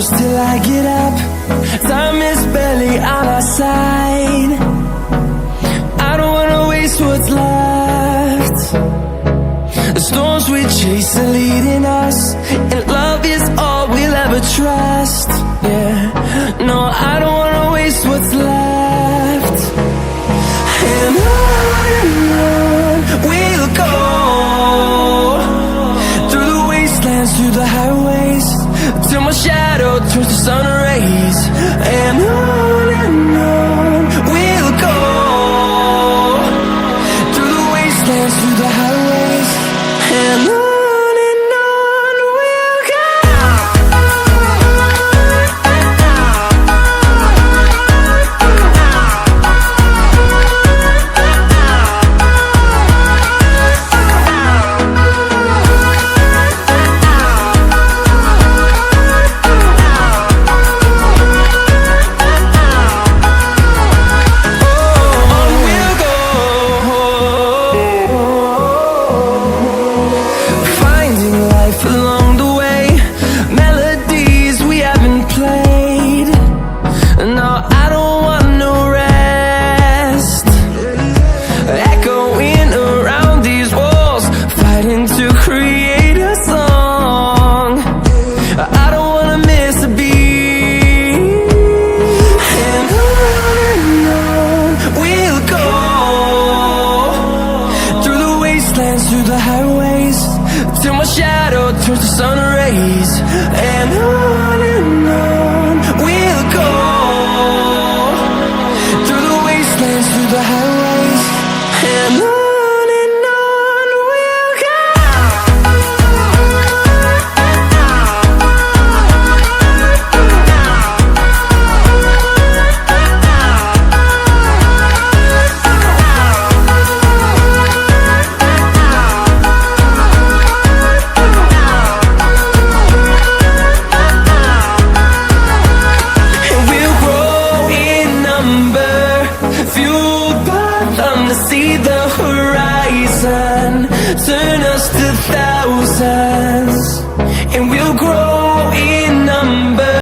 close till I get up. Time is barely on our side. I don't wanna waste what's left. The storms we chase are leading us, and love is all we'll ever trust. Yeah, no, I don't wanna waste what's left. And on we'll go, through the wastelands, through the highways, till my shadow turns to sun rays. And on we'll go, through the wastelands, through the highways, and on we'll go. Through the highways, till my shadow turns to sun rays. And on we'll go, through the wastelands, through the highways, and on we'll go. See the horizon, turn us to thousands.